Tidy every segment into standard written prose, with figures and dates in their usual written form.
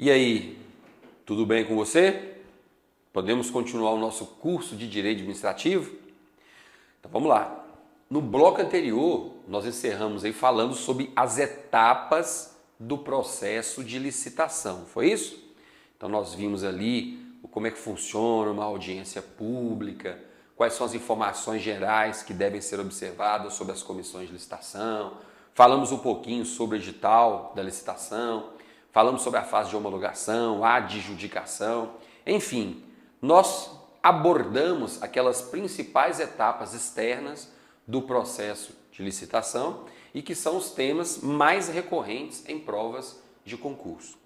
E aí, tudo bem com você? Podemos continuar o nosso curso de Direito Administrativo? Então vamos lá. No bloco anterior, nós encerramos aí falando sobre as etapas do processo de licitação, foi isso? Então nós vimos ali como é que funciona uma audiência pública, quais são as informações gerais que devem ser observadas sobre as comissões de licitação, falamos um pouquinho sobre o edital da licitação, falamos sobre a fase de homologação, a adjudicação, enfim, nós abordamos aquelas principais etapas externas do processo de licitação e que são os temas mais recorrentes em provas de concurso.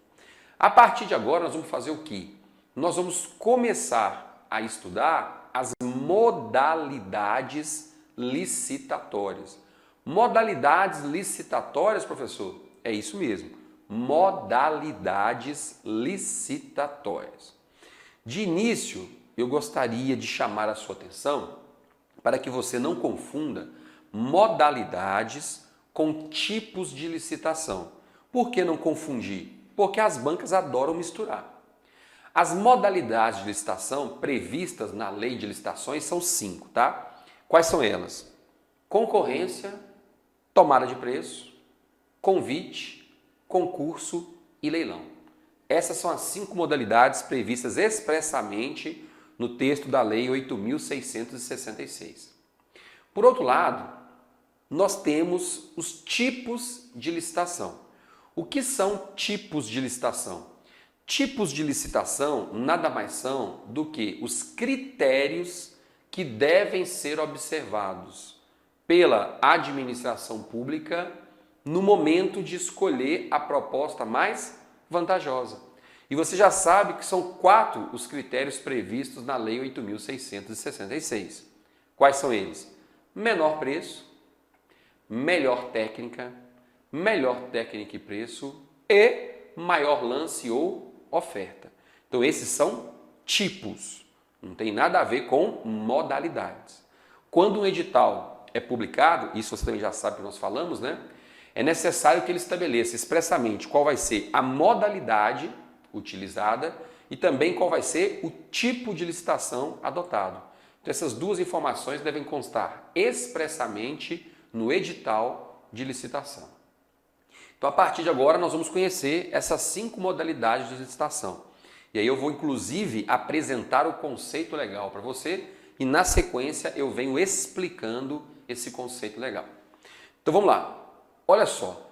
A partir de agora nós vamos fazer o quê? Nós vamos começar a estudar as modalidades licitatórias. Modalidades licitatórias, professor? É isso mesmo, modalidades licitatórias. De início, eu gostaria de chamar a sua atenção para que você não confunda modalidades com tipos de licitação. Por que não confundir? Porque as bancas adoram misturar. As modalidades de licitação previstas na Lei de Licitações são 5, tá? Quais são elas? Concorrência, tomada de preço, convite, concurso e leilão. Essas são as 5 modalidades previstas expressamente no texto da Lei 8.666. Por outro lado, nós temos os tipos de licitação. O que são tipos de licitação? Tipos de licitação nada mais são do que os critérios que devem ser observados pela administração pública no momento de escolher a proposta mais vantajosa. E você já sabe que são 4 os critérios previstos na Lei 8.666. Quais são eles? Menor preço, melhor técnica e preço e maior lance ou oferta. Então esses são tipos, não tem nada a ver com modalidades. Quando um edital é publicado, isso você também já sabe que nós falamos, né? É necessário que ele estabeleça expressamente qual vai ser a modalidade utilizada e também qual vai ser o tipo de licitação adotado. Então essas 2 informações devem constar expressamente no edital de licitação. Então a partir de agora nós vamos conhecer essas 5 modalidades de licitação. E aí eu vou inclusive apresentar o conceito legal para você e na sequência eu venho explicando esse conceito legal. Então vamos lá. Olha só,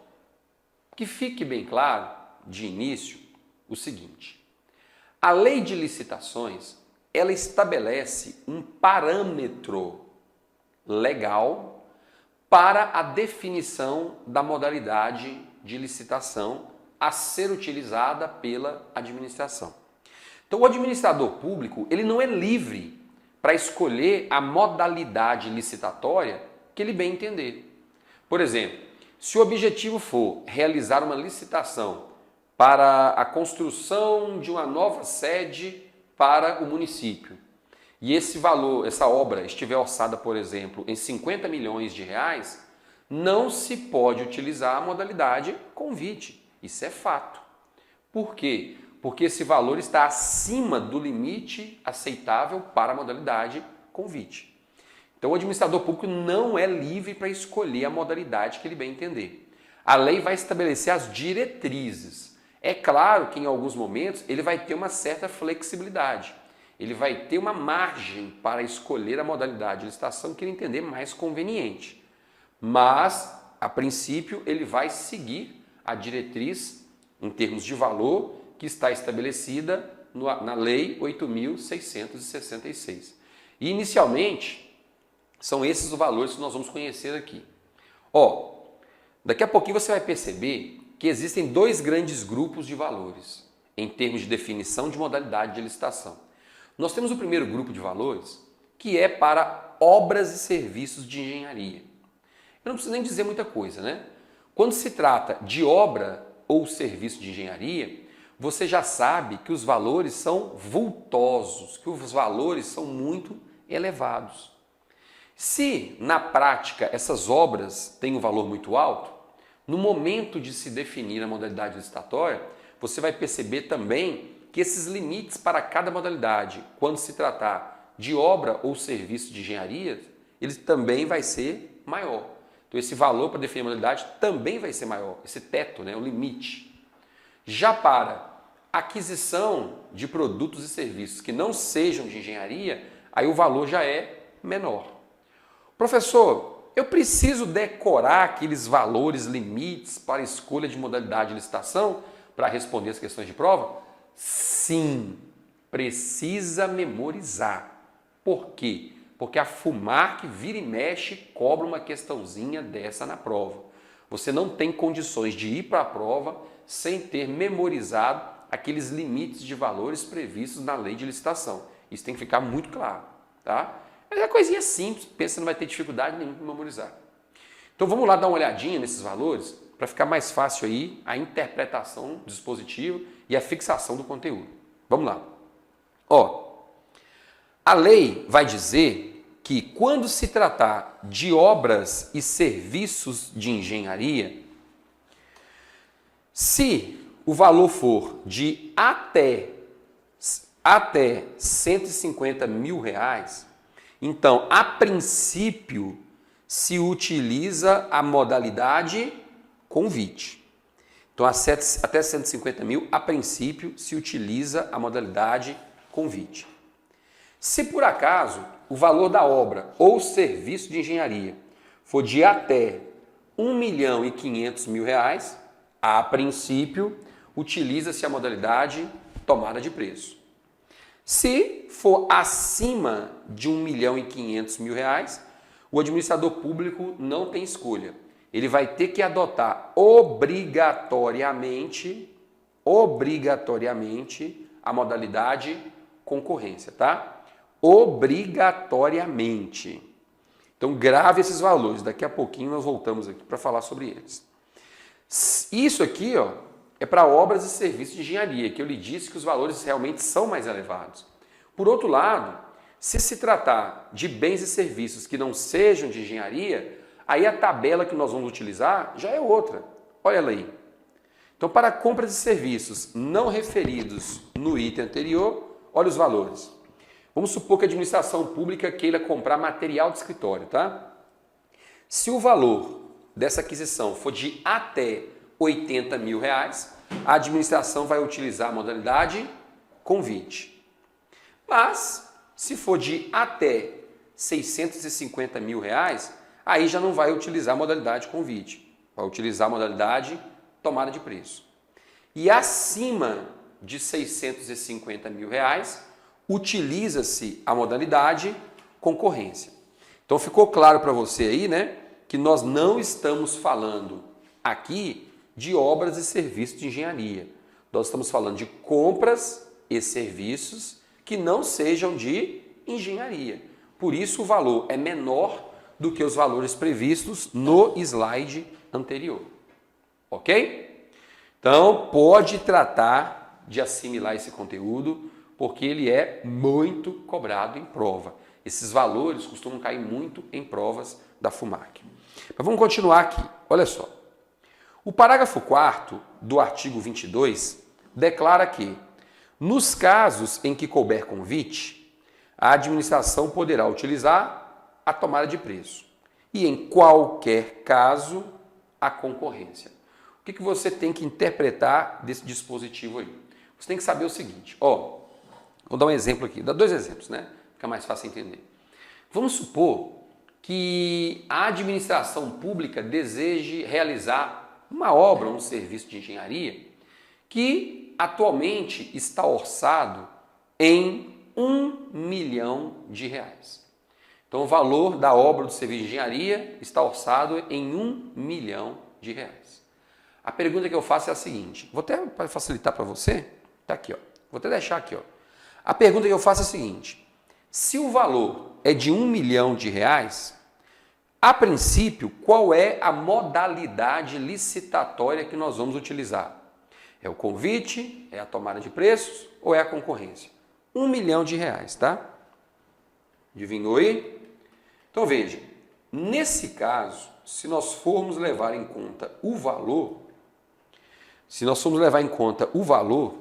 que fique bem claro de início o seguinte, a Lei de Licitações, ela estabelece um parâmetro legal para a definição da modalidade de licitação a ser utilizada pela administração. Então o administrador público, ele não é livre para escolher a modalidade licitatória que ele bem entender. Por exemplo, se o objetivo for realizar uma licitação para a construção de uma nova sede para o município e esse valor, essa obra estiver orçada, por exemplo, em 50 milhões de reais, não se pode utilizar a modalidade convite. Isso é fato. Por quê? Porque esse valor está acima do limite aceitável para a modalidade convite. Então o administrador público não é livre para escolher a modalidade que ele bem entender. A lei vai estabelecer as diretrizes. É claro que em alguns momentos ele vai ter uma certa flexibilidade. Ele vai ter uma margem para escolher a modalidade de licitação que ele entender mais conveniente. Mas, a princípio, ele vai seguir a diretriz em termos de valor que está estabelecida na Lei 8.666. E, inicialmente, são esses os valores que nós vamos conhecer aqui. Daqui a pouquinho você vai perceber que existem 2 grandes grupos de valores em termos de definição de modalidade de licitação. Nós temos o primeiro grupo de valores, que é para obras e serviços de engenharia. Eu não preciso nem dizer muita coisa, né? Quando se trata de obra ou serviço de engenharia, você já sabe que os valores são vultosos, que os valores são muito elevados. Se, na prática, essas obras têm um valor muito alto, no momento de se definir a modalidade licitatória, você vai perceber também que esses limites para cada modalidade, quando se tratar de obra ou serviço de engenharia, ele também vai ser maior. Então esse valor para definir a modalidade também vai ser maior, esse teto, né, o limite. Já para aquisição de produtos e serviços que não sejam de engenharia, aí o valor já é menor. Professor, eu preciso decorar aqueles valores, limites para escolha de modalidade de licitação para responder as questões de prova? Sim, precisa memorizar. Por quê? Porque a FUMARC vira e mexe cobra uma questãozinha dessa na prova. Você não tem condições de ir para a prova sem ter memorizado aqueles limites de valores previstos na lei de licitação. Isso tem que ficar muito claro, tá? Mas é uma coisinha simples, pensa que não vai ter dificuldade nenhuma para memorizar. Então vamos lá dar uma olhadinha nesses valores para ficar mais fácil aí a interpretação do dispositivo e a fixação do conteúdo. Vamos lá. Ó, a lei vai dizer que quando se tratar de obras e serviços de engenharia, se o valor for de até 150 mil reais, então, a princípio, se utiliza a modalidade convite. Então, até 150 mil, a princípio, se utiliza a modalidade convite. Se por acaso o valor da obra ou serviço de engenharia for de até 1.500.000 reais, a princípio, utiliza-se a modalidade tomada de preço. Se for acima de 1.500.000 reais, o administrador público não tem escolha. Ele vai ter que adotar obrigatoriamente a modalidade concorrência, tá? Obrigatoriamente. Então grave esses valores, daqui a pouquinho nós voltamos aqui para falar sobre eles. Isso aqui, ó, é para obras e serviços de engenharia, que eu lhe disse que os valores realmente são mais elevados. Por outro lado, se se tratar de bens e serviços que não sejam de engenharia, aí a tabela que nós vamos utilizar já é outra. Olha ela aí. Então, para compras e serviços não referidos no item anterior, olha os valores. Vamos supor que a administração pública queira comprar material de escritório, tá? Se o valor dessa aquisição for de até 80 mil reais, a administração vai utilizar a modalidade convite. Mas, se for de até 650 mil reais, aí já não vai utilizar a modalidade convite, vai utilizar a modalidade tomada de preço. E acima de 650 mil reais, utiliza-se a modalidade concorrência. Então ficou claro para você aí, né, que nós não estamos falando aqui de obras e serviços de engenharia. Nós estamos falando de compras e serviços que não sejam de engenharia. Por isso o valor é menor do que os valores previstos no slide anterior. Ok? Então pode tratar de assimilar esse conteúdo, porque ele é muito cobrado em prova. Esses valores costumam cair muito em provas da FUMARC. Mas vamos continuar aqui. Olha só. O parágrafo 4º do artigo 22 declara que, nos casos em que couber convite, a administração poderá utilizar a tomada de preço e, em qualquer caso, a concorrência. O que você tem que interpretar desse dispositivo aí? Você tem que saber o seguinte, ó, vou dar um exemplo aqui, dá dois exemplos, né? Fica mais fácil entender. Vamos supor que a administração pública deseje realizar uma obra, um serviço de engenharia que atualmente está orçado em R$1 milhão. Então o valor da obra do serviço de engenharia está orçado em R$1 milhão. A pergunta que eu faço é a seguinte, vou até para facilitar para você, tá aqui, ó. Vou até deixar aqui, ó. A pergunta que eu faço é a seguinte, se o valor é de R$1 milhão, a princípio, qual é a modalidade licitatória que nós vamos utilizar? É o convite, é a tomada de preços ou é a concorrência? R$1 milhão, tá? Adivinhou aí? Então veja, nesse caso, se nós formos levar em conta o valor, se nós formos levar em conta o valor,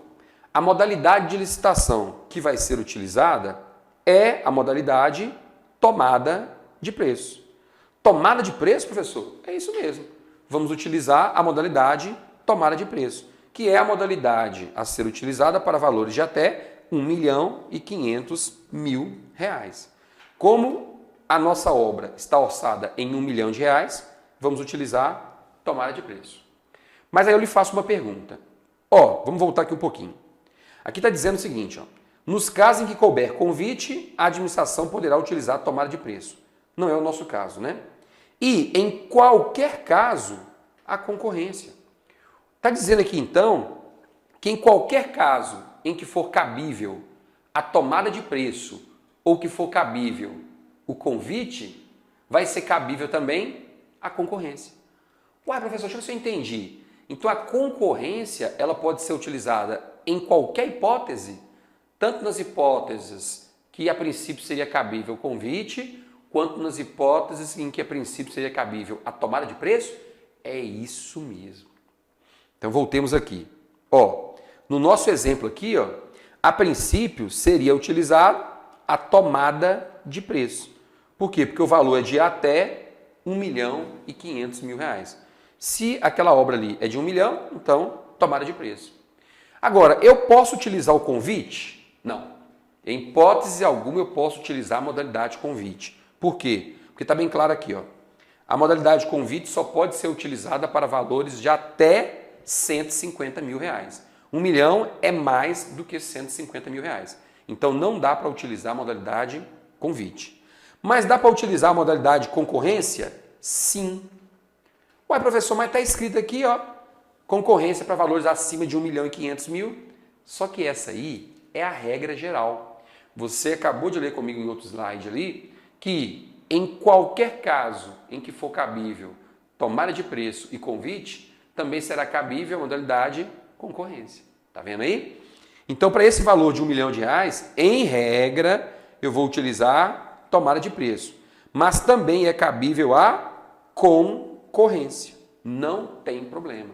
a modalidade de licitação que vai ser utilizada é a modalidade tomada de preço. Tomada de preço, professor? É isso mesmo. Vamos utilizar a modalidade tomada de preço, que é a modalidade a ser utilizada para valores de até R$1.500.000. Como a nossa obra está orçada em R$1 milhão, vamos utilizar tomada de preço. Mas aí eu lhe faço uma pergunta. Vamos voltar aqui um pouquinho. Aqui está dizendo o seguinte, nos casos em que couber convite, a administração poderá utilizar a tomada de preço. Não é o nosso caso, né? E, em qualquer caso, a concorrência. Está dizendo aqui, então, que em qualquer caso em que for cabível a tomada de preço ou que for cabível o convite, vai ser cabível também a concorrência. Uai, professor, deixa eu ver se eu entendi. Então, a concorrência ela pode ser utilizada em qualquer hipótese, tanto nas hipóteses que a princípio seria cabível o convite, quanto nas hipóteses em que a princípio seria cabível a tomada de preço? É isso mesmo. Então, voltemos aqui. No nosso exemplo aqui, a princípio seria utilizado a tomada de preço. Por quê? Porque o valor é de até R$1.500.000. Se aquela obra ali é de 1 milhão, então tomada de preço. Agora, eu posso utilizar o convite? Não. Em hipótese alguma eu posso utilizar a modalidade convite. Por quê? Porque está bem claro aqui, a modalidade convite só pode ser utilizada para valores de até R$150.000. 1 milhão é mais do que R$150.000. Então não dá para utilizar a modalidade convite. Mas dá para utilizar a modalidade concorrência? Sim. Ué, professor, mas está escrito aqui, concorrência para valores acima de 1.500.000. Só que essa aí é a regra geral. Você acabou de ler comigo em outro slide ali que em qualquer caso em que for cabível tomada de preço e convite, também será cabível a modalidade concorrência. Tá vendo aí? Então, para esse valor de R$1 milhão, em regra, eu vou utilizar tomada de preço. Mas também é cabível a concorrência. Não tem problema.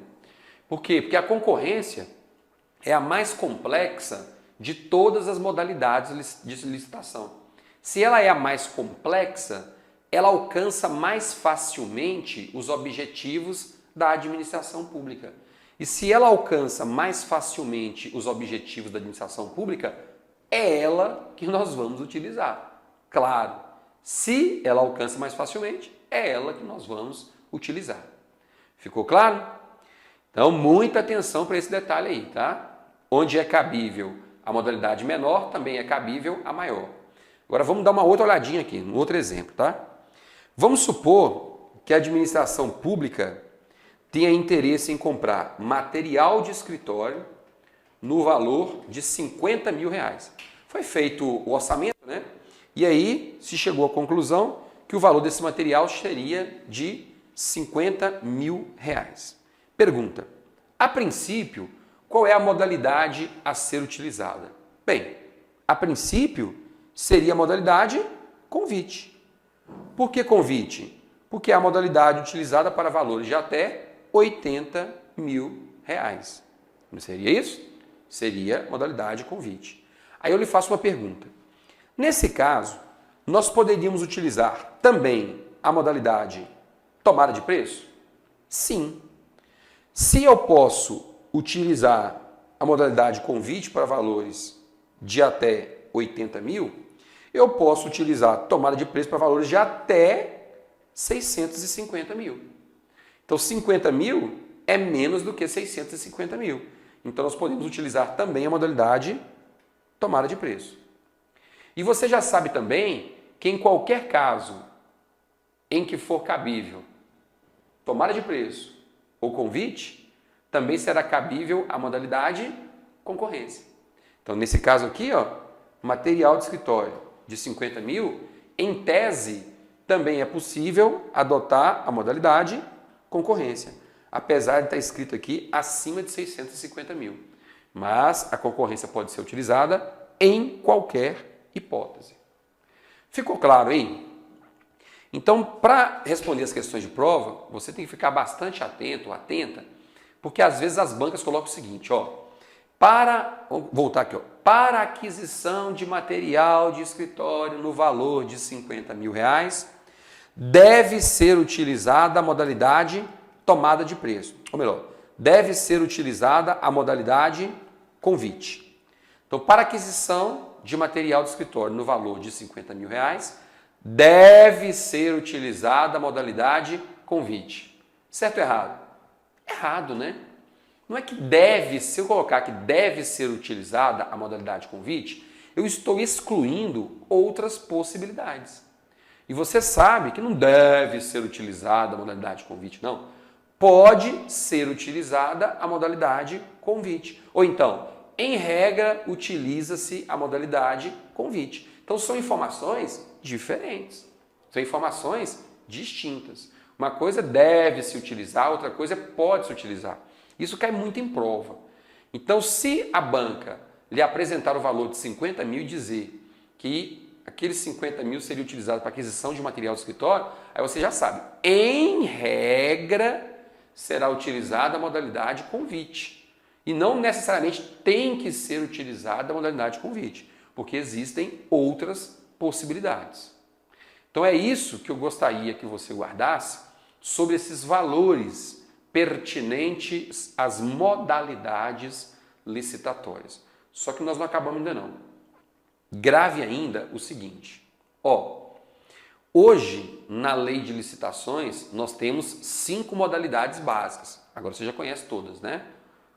Por quê? Porque a concorrência é a mais complexa de todas as modalidades de licitação. Se ela é a mais complexa, ela alcança mais facilmente os objetivos da administração pública. E se ela alcança mais facilmente os objetivos da administração pública, é ela que nós vamos utilizar. Claro, se ela alcança mais facilmente, é ela que nós vamos utilizar. Ficou claro? Então, muita atenção para esse detalhe aí, tá? Onde é cabível a modalidade menor, também é cabível a maior. Agora, vamos dar uma outra olhadinha aqui, um outro exemplo, tá? Vamos supor que a administração pública tenha interesse em comprar material de escritório no valor de R$50.000. Foi feito o orçamento, né? E aí se chegou à conclusão que o valor desse material seria de R$50.000. Pergunta: a princípio, qual é a modalidade a ser utilizada? Bem, a princípio seria a modalidade convite. Por que convite? Porque é a modalidade utilizada para valores de até R$80.000. Não seria isso? Seria modalidade convite. Aí eu lhe faço uma pergunta. Nesse caso, nós poderíamos utilizar também a modalidade tomada de preço? Sim. Se eu posso utilizar a modalidade convite para valores de até 80.000, eu posso utilizar tomada de preço para valores de até 650.000. Então, 50.000 é menos do que 650.000. Então, nós podemos utilizar também a modalidade tomada de preço. E você já sabe também que em qualquer caso em que for cabível tomada de preço ou convite, também será cabível a modalidade concorrência. Então, nesse caso aqui, material de escritório de 50.000, em tese, também é possível adotar a modalidade concorrência, apesar de estar escrito aqui acima de 650.000. Mas a concorrência pode ser utilizada em qualquer hipótese. Ficou claro aí? Então, para responder as questões de prova, você tem que ficar bastante atento, atenta, Porque às vezes as bancas colocam o seguinte, ó, vou voltar aqui, ó, para aquisição de material de escritório no valor de R$50 mil, deve ser utilizada a modalidade tomada de preço. Ou melhor, deve ser utilizada a modalidade convite. Então, para aquisição de material de escritório no valor de R$50 mil, deve ser utilizada a modalidade convite. Certo ou errado? Errado, né? Não é que deve, se eu colocar que deve ser utilizada a modalidade convite, eu estou excluindo outras possibilidades. E você sabe que não deve ser utilizada a modalidade convite, não. Pode ser utilizada a modalidade convite. Ou então, em regra, utiliza-se a modalidade convite. Então, são informações diferentes. São informações distintas. Uma coisa deve se utilizar, outra coisa pode se utilizar. Isso cai muito em prova. Então, se a banca lhe apresentar o valor de 50 mil e dizer que aqueles 50 mil seria utilizado para aquisição de material de escritório, aí você já sabe, em regra, será utilizada a modalidade convite. E não necessariamente tem que ser utilizada a modalidade convite, porque existem outras possibilidades. Então é isso que eu gostaria que você guardasse sobre esses valores pertinentes às modalidades licitatórias. Só que nós não acabamos ainda não. Grave ainda o seguinte, hoje na lei de licitações nós temos 5 modalidades básicas. Agora você já conhece todas, né?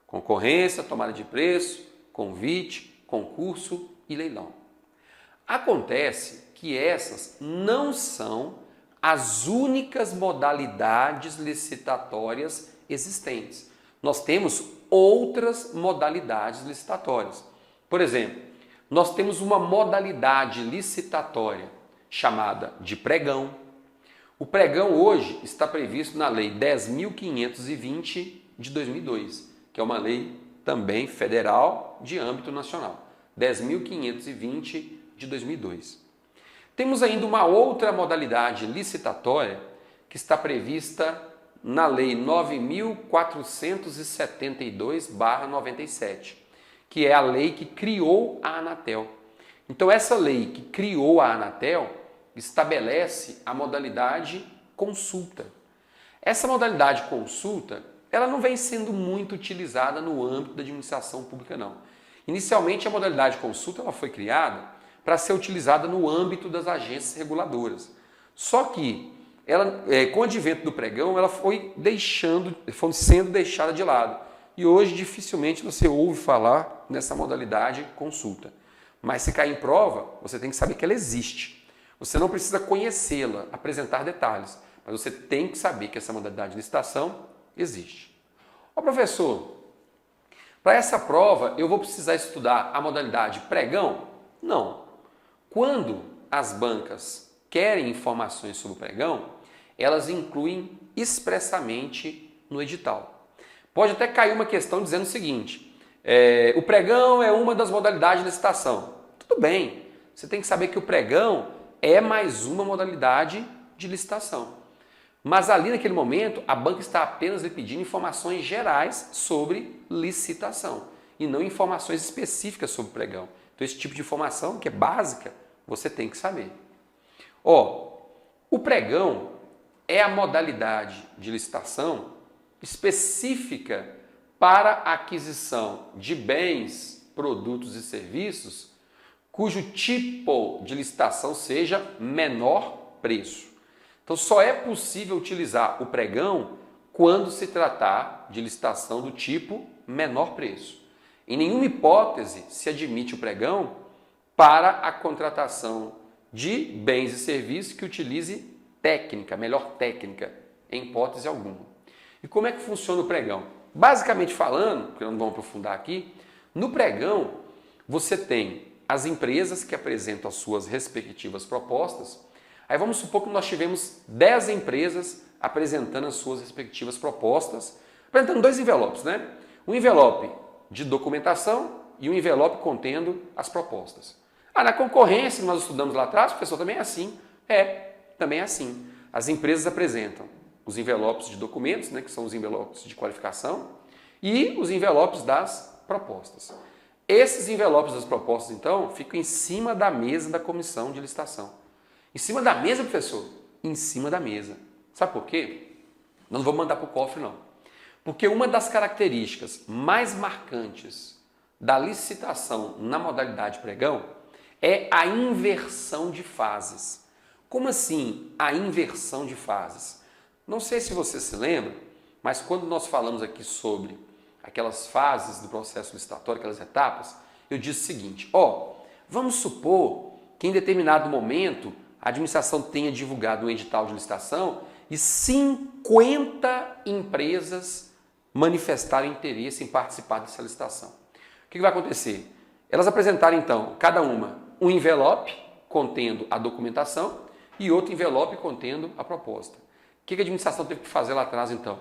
Concorrência, tomada de preço, convite, concurso e leilão. Acontece que essas não são as únicas modalidades licitatórias existentes. Nós temos outras modalidades licitatórias. Por exemplo, nós temos uma modalidade licitatória chamada de pregão. O pregão hoje está previsto na Lei 10.520 de 2002, que é uma lei também federal de âmbito nacional. 10.520 de 2002. Temos ainda uma outra modalidade licitatória que está prevista na Lei 9.472/97, que é a lei que criou a Anatel. Então essa lei que criou a Anatel estabelece a modalidade consulta. Essa modalidade consulta, ela não vem sendo muito utilizada no âmbito da administração pública, não. Inicialmente a modalidade consulta ela foi criada para ser utilizada no âmbito das agências reguladoras. Só que, com o advento do pregão, ela foi sendo deixada de lado. E hoje, dificilmente, você ouve falar nessa modalidade consulta. Mas se cair em prova, você tem que saber que ela existe. Você não precisa conhecê-la, apresentar detalhes, mas você tem que saber que essa modalidade de licitação existe. Professor, para essa prova eu vou precisar estudar a modalidade pregão? Não. Quando as bancas querem informações sobre o pregão, elas incluem expressamente no edital. Pode até cair uma questão dizendo o seguinte, o pregão é uma das modalidades de licitação. Tudo bem, você tem que saber que o pregão é mais uma modalidade de licitação. Mas ali naquele momento, a banca está apenas lhe pedindo informações gerais sobre licitação e não informações específicas sobre o pregão. Então esse tipo de informação, que é básica, você tem que saber. O pregão é a modalidade de licitação específica para a aquisição de bens, produtos e serviços cujo tipo de licitação seja menor preço. Então só é possível utilizar o pregão quando se tratar de licitação do tipo menor preço. Em nenhuma hipótese se admite o pregão para a contratação de bens e serviços que utilize técnica, melhor técnica, em hipótese alguma. E como é que funciona o pregão? Basicamente falando, porque não vamos aprofundar aqui, no pregão você tem as empresas que apresentam as suas respectivas propostas. Aí vamos supor que nós tivemos 10 empresas apresentando as suas respectivas propostas, apresentando 2 envelopes, né? Um envelope de documentação e um envelope contendo as propostas. Na concorrência que nós estudamos lá atrás, o professor, também é assim. Também é assim. As empresas apresentam os envelopes de documentos, né, que são os envelopes de qualificação, e os envelopes das propostas. Esses envelopes das propostas, então, ficam em cima da mesa da comissão de licitação. Em cima da mesa, professor? Em cima da mesa. Sabe por quê? Nós não vamos mandar para o cofre, não. Porque uma das características mais marcantes da licitação na modalidade pregão é a inversão de fases. Como assim a inversão de fases? Não sei se você se lembra, mas quando nós falamos aqui sobre aquelas fases do processo licitatório, aquelas etapas, eu disse o seguinte, vamos supor que em determinado momento a administração tenha divulgado um edital de licitação e 50 empresas manifestaram interesse em participar dessa licitação. O que vai acontecer? Elas apresentaram então, cada uma, um envelope contendo a documentação e outro envelope contendo a proposta. O que a administração teve que fazer lá atrás então?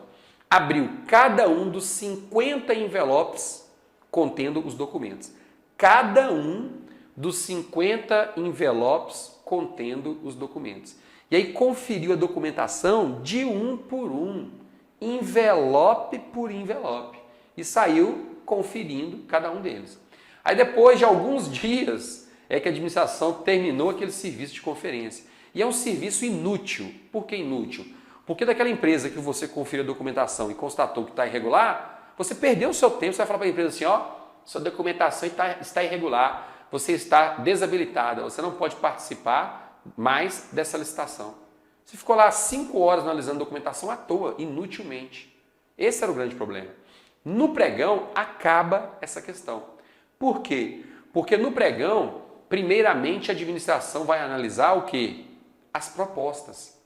Abriu cada um dos 50 envelopes contendo os documentos. Cada um dos 50 envelopes contendo os documentos. E aí conferiu a documentação de um por um, envelope por envelope. E saiu conferindo cada um deles. Aí depois de alguns dias é que a administração terminou aquele serviço de conferência. E é um serviço inútil. Por que inútil? Porque daquela empresa que você conferiu a documentação e constatou que está irregular, você perdeu o seu tempo, você vai falar para a empresa assim, sua documentação está irregular, você está desabilitada, você não pode participar mais dessa licitação. Você ficou lá 5 horas analisando a documentação à toa, inutilmente. Esse era o grande problema. No pregão, acaba essa questão. Por quê? Porque no pregão, primeiramente a administração vai analisar o quê? As propostas.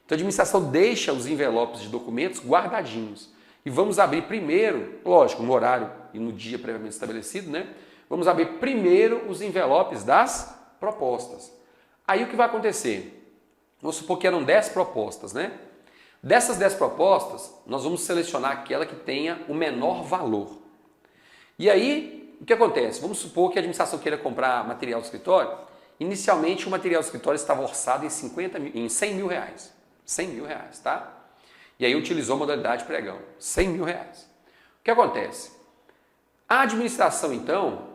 Então a administração deixa os envelopes de documentos guardadinhos. E vamos abrir primeiro, lógico, no horário e no dia previamente estabelecido, né? Vamos abrir primeiro os envelopes das propostas. Aí o que vai acontecer? Vamos supor que eram 10 propostas, né? Dessas 10 propostas, nós vamos selecionar aquela que tenha o menor valor. E aí, o que acontece? Vamos supor que a administração queira comprar material do escritório. Inicialmente, o material do escritório estava orçado em 100 mil reais. 100 mil reais, tá? E aí utilizou a modalidade pregão. 100 mil reais. O que acontece? A administração, então,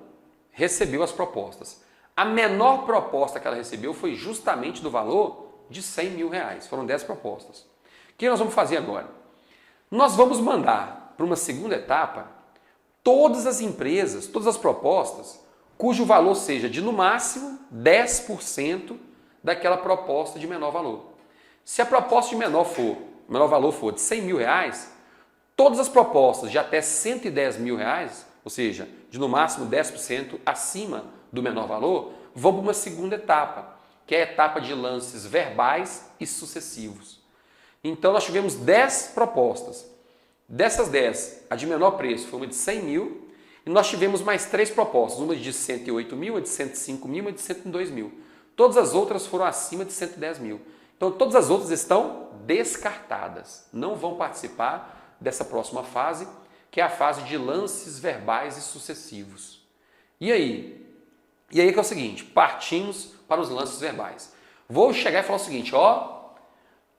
recebeu as propostas. A menor proposta que ela recebeu foi justamente do valor de 100 mil reais. Foram 10 propostas. O que nós vamos fazer agora? Nós vamos mandar para uma segunda etapa todas as empresas, todas as propostas, cujo valor seja de, no máximo, 10% daquela proposta de menor valor. Se a proposta de menor valor for de 100 mil reais, todas as propostas de até 110 mil reais, ou seja, de no máximo 10% acima do menor valor, vão para uma segunda etapa, que é a etapa de lances verbais e sucessivos. Então nós tivemos 10 propostas. Dessas 10, a de menor preço foi uma de 100 mil e nós tivemos mais 3 propostas, uma de 108 mil, uma de 105 mil e uma de 102 mil. Todas as outras foram acima de 110 mil. Então todas as outras estão descartadas, não vão participar dessa próxima fase, que é a fase de lances verbais e sucessivos. E aí? E aí que é o seguinte, partimos para os lances verbais. Vou chegar e falar o seguinte,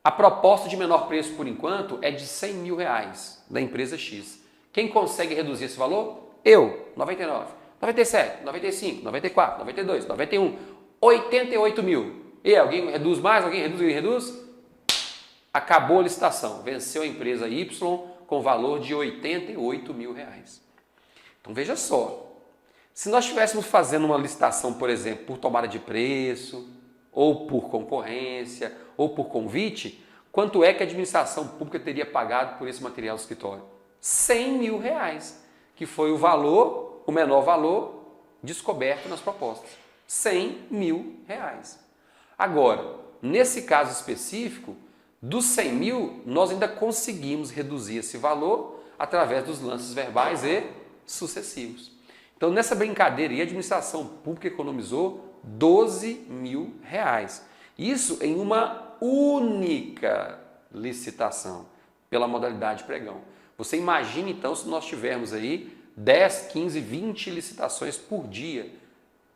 a proposta de menor preço por enquanto é de 100 mil reais da empresa X. Quem consegue reduzir esse valor? Eu, 99, 97, 95, 94, 92, 91, 88 mil. E alguém reduz mais? Alguém reduz? Acabou a licitação. Venceu a empresa Y com valor de 88 mil reais. Então veja só, se nós estivéssemos fazendo uma licitação, por exemplo, por tomada de preço, ou por concorrência, ou por convite, quanto é que a administração pública teria pagado por esse material do escritório? 100 mil reais, que foi o menor valor descoberto nas propostas. 100 mil reais. Agora, nesse caso específico, dos 100 mil, nós ainda conseguimos reduzir esse valor através dos lances verbais e sucessivos. Então, nessa brincadeira, a administração pública economizou 12 mil reais. Isso em uma única licitação, pela modalidade pregão. Você imagina, então, se nós tivermos aí 10, 15, 20 licitações por dia,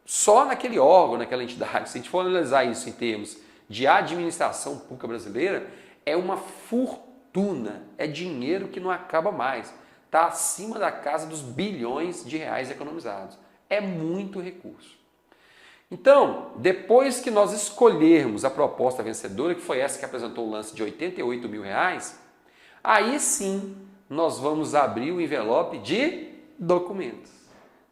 só naquele órgão, naquela entidade. Se a gente for analisar isso em termos de administração pública brasileira, é uma fortuna, é dinheiro que não acaba mais. está acima da casa dos bilhões de reais economizados. É muito recurso. Então, depois que nós escolhermos a proposta vencedora, que foi essa que apresentou o lance de R$ 88 mil, aí sim nós vamos abrir o envelope de documentos.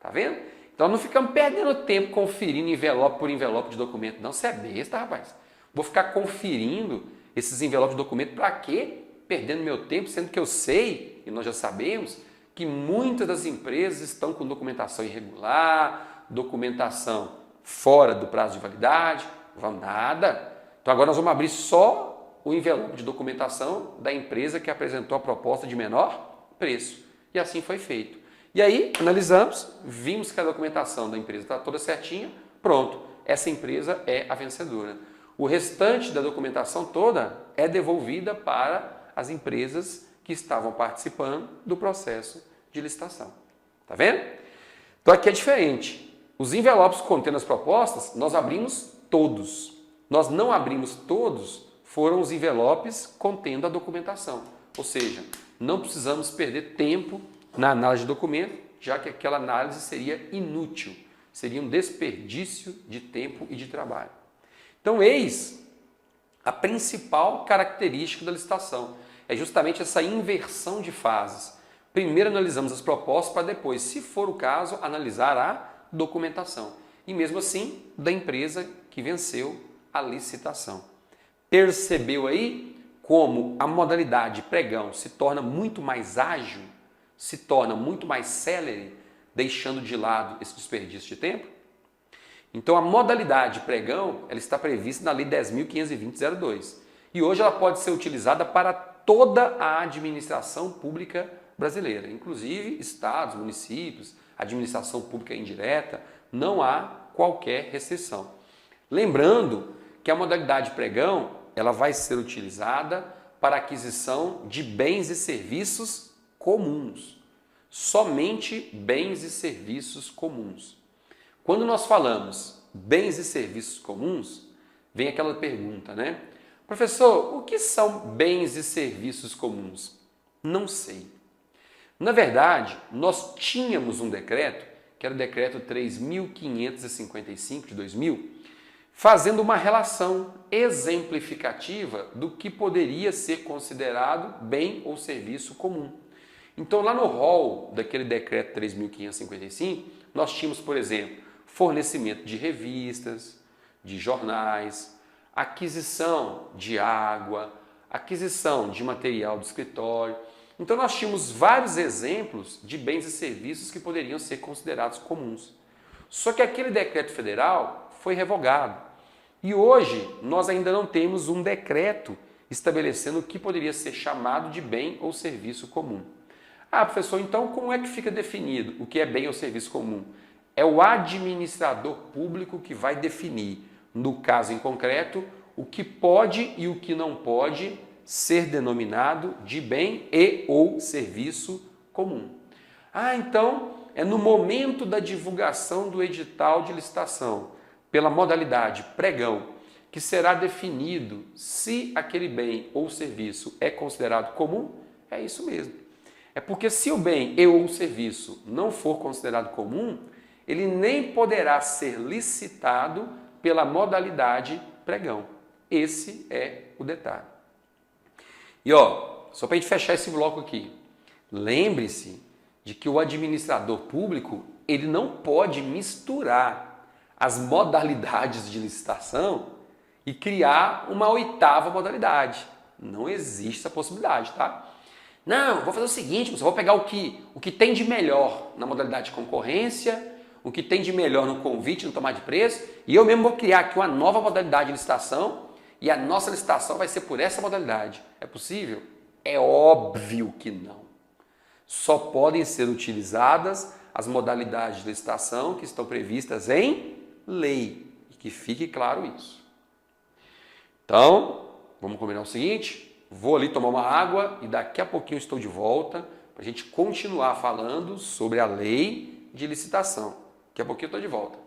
Tá vendo? Então não ficamos perdendo tempo conferindo envelope por envelope de documento. Não, você é besta, rapaz. Vou ficar conferindo esses envelopes de documento para quê? Perdendo meu tempo, sendo que eu sei, e nós já sabemos, que muitas das empresas estão com documentação irregular, documentação fora do prazo de validade, vamos nada. Então agora nós vamos abrir só o envelope de documentação da empresa que apresentou a proposta de menor preço. E assim foi feito. E aí analisamos, vimos que a documentação da empresa está toda certinha, pronto, essa empresa é a vencedora. O restante da documentação toda é devolvida para as empresas que estavam participando do processo de licitação. Tá vendo? Então aqui é diferente. Os envelopes contendo as propostas, nós abrimos todos. Nós não abrimos todos, foram os envelopes contendo a documentação. Ou seja, não precisamos perder tempo na análise de documento, já que aquela análise seria inútil, seria um desperdício de tempo e de trabalho. Então, eis a principal característica da licitação. É justamente essa inversão de fases. Primeiro analisamos as propostas para depois, se for o caso, analisar a documentação. E mesmo assim, da empresa que venceu a licitação. Percebeu aí como a modalidade pregão se torna muito mais ágil, se torna muito mais célere, deixando de lado esse desperdício de tempo? Então a modalidade pregão ela está prevista na Lei 10.520/02 e hoje ela pode ser utilizada para toda a administração pública brasileira, inclusive estados, municípios, administração pública indireta, não há qualquer restrição. Lembrando que a modalidade pregão ela vai ser utilizada para aquisição de bens e serviços comuns, somente bens e serviços comuns. Quando nós falamos bens e serviços comuns, vem aquela pergunta, né? Professor, o que são bens e serviços comuns? Não sei. Na verdade, nós tínhamos um decreto, que era o decreto 3.555 de 2000, fazendo uma relação exemplificativa do que poderia ser considerado bem ou serviço comum. Então, lá no rol daquele decreto 3.555, nós tínhamos, por exemplo, fornecimento de revistas, de jornais, aquisição de água, aquisição de material do escritório. Então, nós tínhamos vários exemplos de bens e serviços que poderiam ser considerados comuns. Só que aquele decreto federal foi revogado. E hoje, nós ainda não temos um decreto estabelecendo o que poderia ser chamado de bem ou serviço comum. Ah, professor, então como é que fica definido o que é bem ou serviço comum? É o administrador público que vai definir, no caso em concreto, o que pode e o que não pode ser denominado de bem e ou serviço comum. Ah, então é no momento da divulgação do edital de licitação, pela modalidade pregão, que será definido se aquele bem ou serviço é considerado comum? É isso mesmo. É porque se o bem e ou serviço não for considerado comum, ele nem poderá ser licitado pela modalidade pregão. Esse é o detalhe. E só para a gente fechar esse bloco aqui, lembre-se de que o administrador público ele não pode misturar as modalidades de licitação e criar uma oitava modalidade. Não existe essa possibilidade, tá? Não, vou fazer o seguinte, eu vou pegar o que tem de melhor na modalidade de concorrência, o que tem de melhor no convite, no tomar de preço, e eu mesmo vou criar aqui uma nova modalidade de licitação e a nossa licitação vai ser por essa modalidade. É possível? É óbvio que não. Só podem ser utilizadas as modalidades de licitação que estão previstas em lei. E que fique claro isso. Então, vamos combinar o seguinte? Vou ali tomar uma água e daqui a pouquinho estou de volta para a gente continuar falando sobre a lei de licitação. Daqui a pouquinho eu estou de volta.